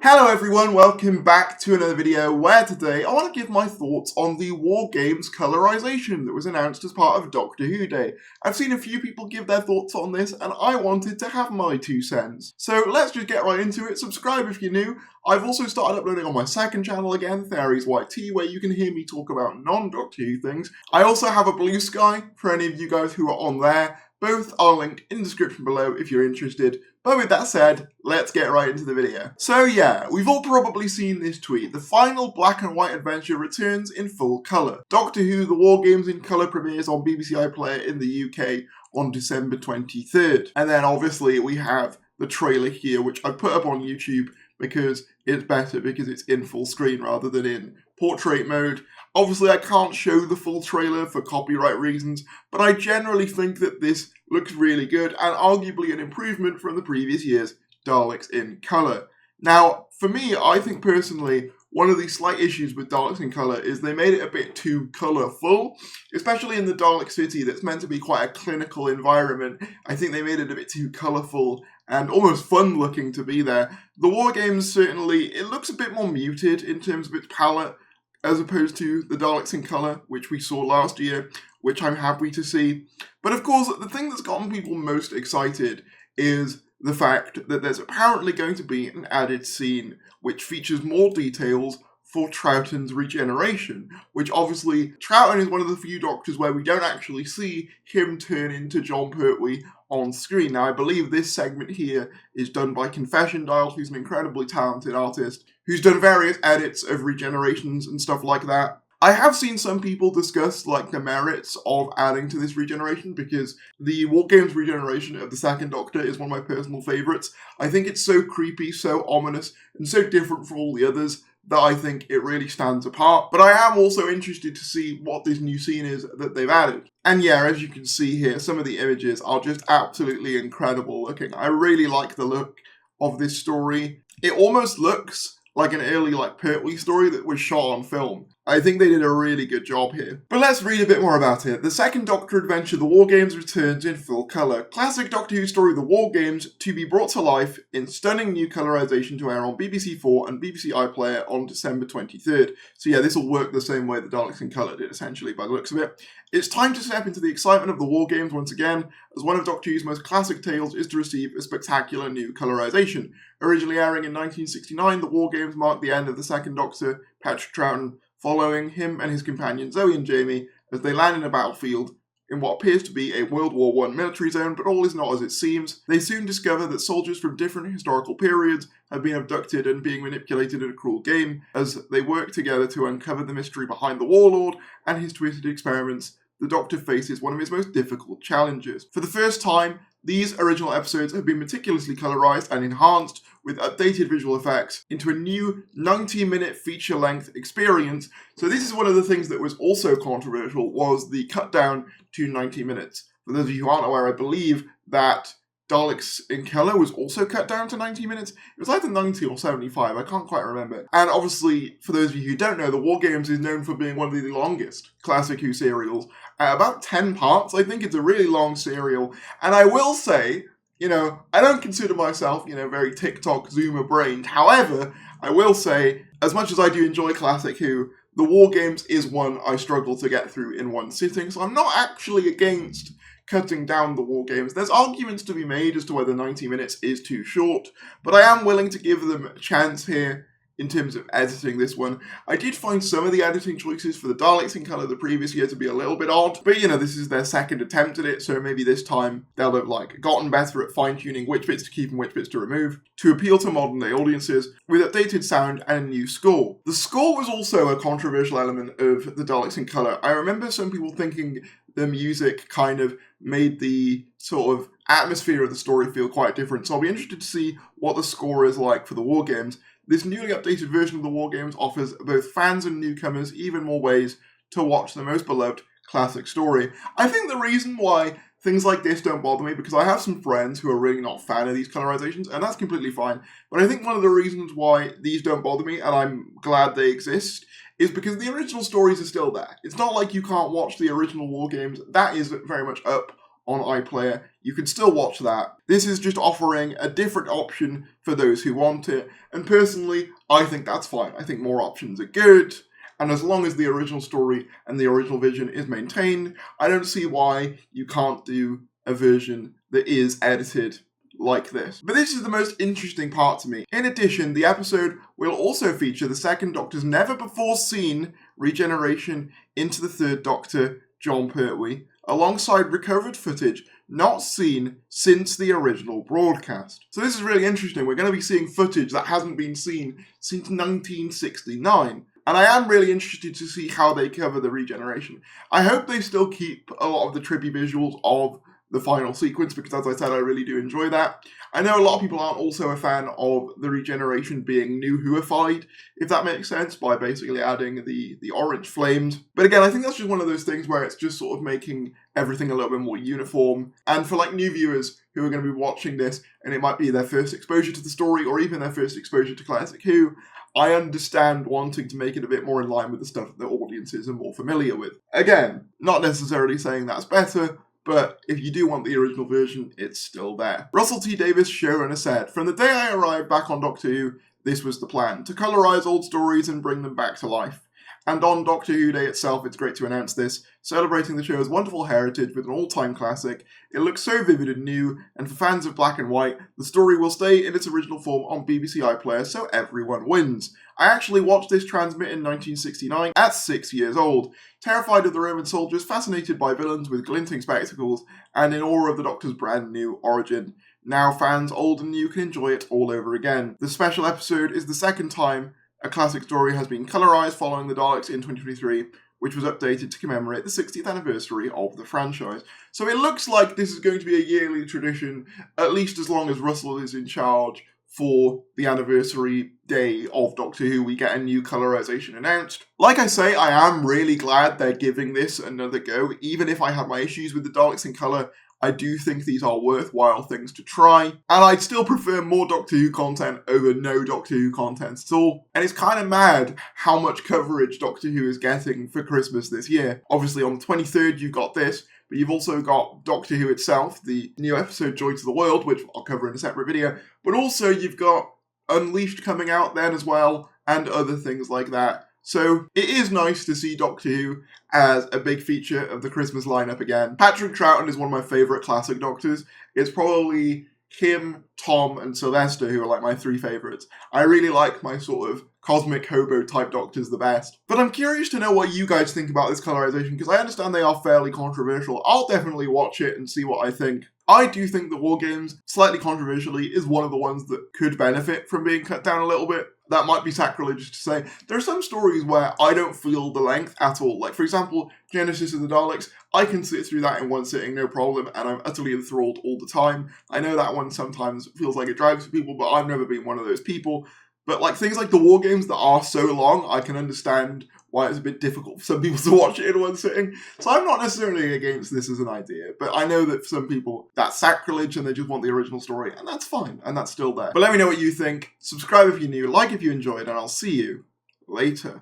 Hello everyone, welcome back to another video where today I want to give my thoughts on the War Games colorization that was announced as part of Doctor Who Day. I've seen a few people give their thoughts on this and I wanted to have my 2 cents. So let's just get right into it. Subscribe if you're new. I've also started uploading on my second channel again, Theories YT, where you can hear me talk about non-Doctor Who things. I also have a Blue Sky for any of you guys who are on there. Both are linked in the description below if you're interested. But with that said, let's get right into the video. So yeah, we've all probably seen this tweet. The final black and white adventure returns in full colour. Doctor Who The War Games in Colour premieres on BBC iPlayer in the UK on December 23rd. And then obviously we have the trailer here, which I put up on YouTube because it's better because it's in full screen rather than in portrait mode. Obviously I can't show the full trailer for copyright reasons, but I generally think that this looks really good and arguably an improvement from the previous year's Daleks in colour. Now, for me, I think personally, one of the slight issues with Daleks in colour is they made it a bit too colourful, especially in the Dalek city that's meant to be quite a clinical environment. I think they made it a bit too colourful and almost fun looking to be there. The War Games certainly, it looks a bit more muted in terms of its palette, as opposed to the Daleks in colour, which we saw last year, which I'm happy to see. But of course, the thing that's gotten people most excited is the fact that there's apparently going to be an added scene which features more details for Troughton's regeneration, which obviously, Troughton is one of the few Doctors where we don't actually see him turn into John Pertwee on screen. Now, I believe this segment here is done by Confession Dial, who's an incredibly talented artist, who's done various edits of regenerations and stuff like that. I have seen some people discuss the merits of adding to this regeneration because the War Games regeneration of the second Doctor is one of my personal favourites. I think it's so creepy, so ominous, and so different from all the others that I think it really stands apart. But I am also interested to see what this new scene is that they've added. And yeah, as you can see here, some of the images are just absolutely incredible looking. I really like the look of this story. It almost looks like an early Pertwee story that was shot on film. I think they did a really good job here. But let's read a bit more about it. The second Doctor adventure, The War Games, returns in full colour. Classic Doctor Who story, The War Games, to be brought to life in stunning new colorization to air on BBC 4 and BBC iPlayer on December 23rd. So yeah, this will work the same way the Daleks in colour did, essentially, by the looks of it. It's time to step into the excitement of The War Games once again, as one of Doctor Who's most classic tales is to receive a spectacular new colorization. Originally airing in 1969, The War Games marked the end of the second Doctor, Patrick Troughton, following him and his companion Zoe and Jamie as they land in a battlefield in what appears to be a World War I military zone, but all is not as it seems. They soon discover that soldiers from different historical periods have been abducted and being manipulated in a cruel game. As they work together to uncover the mystery behind the Warlord and his twisted experiments, the Doctor faces one of his most difficult challenges. For the first time, these original episodes have been meticulously colorized and enhanced with updated visual effects into a new 90-minute feature-length experience. So this is one of the things that was also controversial, was the cut down to 90 minutes. For those of you who aren't aware, I believe that Daleks in colour was also cut down to 90 minutes. It was either 90 or 75, I can't quite remember. And obviously, for those of you who don't know, The War Games is known for being one of the longest classic Who serials. About 10 parts, I think it's a really long serial. And I will say, I don't consider myself, very TikTok Zoomer brained. However, I will say, as much as I do enjoy classic Who, The War Games is one I struggle to get through in one sitting. So I'm not actually against cutting down the War Games. There's arguments to be made as to whether 90 minutes is too short, but I am willing to give them a chance here in terms of editing this one. I did find some of the editing choices for the Daleks in colour the previous year to be a little bit odd, but this is their second attempt at it, so maybe this time they'll have gotten better at fine-tuning which bits to keep and which bits to remove to appeal to modern day audiences with updated sound and a new score. The score was also a controversial element of the Daleks in colour. I remember some people thinking the music kind of made the sort of atmosphere of the story feel quite different, so I'll be interested to see what the score is like for the War Games. This newly updated version of the War Games offers both fans and newcomers even more ways to watch the most beloved classic story. I think the reason why things like this don't bother me, because I have some friends who are really not a fan of these colorizations, and that's completely fine, but I think one of the reasons why these don't bother me, and I'm glad they exist, is because the original stories are still there. It's not like you can't watch the original War Games. That is very much up on iPlayer, you can still watch that. This is just offering a different option for those who want it, and personally, I think that's fine. I think more options are good, and as long as the original story and the original vision is maintained, I don't see why you can't do a version that is edited like this. But this is the most interesting part to me. In addition, the episode will also feature the second Doctor's never-before-seen regeneration into the third Doctor, John Pertwee, alongside recovered footage not seen since the original broadcast. So this is really interesting. We're going to be seeing footage that hasn't been seen since 1969. And I am really interested to see how they cover the regeneration. I hope they still keep a lot of the trippy visuals of the final sequence, because as I said, I really do enjoy that. I know a lot of people aren't also a fan of the regeneration being New Whoified, if that makes sense, by basically adding the orange flames. But again, I think that's just one of those things where it's just sort of making everything a little bit more uniform. And for like new viewers who are going to be watching this, and it might be their first exposure to the story, or even their first exposure to Classic Who, I understand wanting to make it a bit more in line with the stuff that audiences are more familiar with. Again, not necessarily saying that's better, but if you do want the original version, it's still there. Russell T Davies, showrunner, said, "From the day I arrived back on Doctor Who, this was the plan, to colorise old stories and bring them back to life. And on Doctor Who Day itself, it's great to announce this, celebrating the show's wonderful heritage with an all-time classic. It looks so vivid and new, and for fans of black and white, the story will stay in its original form on BBC iPlayer, so everyone wins. I actually watched this transmit in 1969 at 6 years old, terrified of the Roman soldiers, fascinated by villains with glinting spectacles, and in awe of the Doctor's brand new origin. Now fans old and new can enjoy it all over again. The special episode is the second time a classic story has been colorised following the Daleks in 2023, which was updated to commemorate the 60th anniversary of the franchise. So it looks like this is going to be a yearly tradition, at least as long as Russell is in charge. For the anniversary day of Doctor Who, we get a new colorization announced. Like I say, I am really glad they're giving this another go. Even if I have my issues with the Daleks in colour, I do think these are worthwhile things to try. And I'd still prefer more Doctor Who content over no Doctor Who content at all. And it's kind of mad how much coverage Doctor Who is getting for Christmas this year. Obviously on the 23rd you've got this, but you've also got Doctor Who itself, the new episode Joy to the World, which I'll cover in a separate video. But also you've got Unleashed coming out then as well, and other things like that. So it is nice to see Doctor Who as a big feature of the Christmas lineup again. Patrick Troughton is one of my favourite classic Doctors. It's probably him, Tom, and Sylvester who are like my three favourites. I really like my sort of cosmic hobo type Doctors the best. But I'm curious to know what you guys think about this colorization, because I understand they are fairly controversial. I'll definitely watch it and see what I think. I do think that War Games, slightly controversially, is one of the ones that could benefit from being cut down a little bit. That might be sacrilegious to say. There are some stories where I don't feel the length at all. Like, for example, Genesis of the Daleks. I can sit through that in one sitting, no problem, and I'm utterly enthralled all the time. I know that one sometimes feels like it drags for people, but I've never been one of those people. But like things like the War Games that are so long, I can understand why it's a bit difficult for some people to watch it in one sitting. So I'm not necessarily against this as an idea, but I know that for some people that's sacrilege and they just want the original story, and that's fine, and that's still there. But let me know what you think. Subscribe if you're new, like if you enjoyed, and I'll see you later.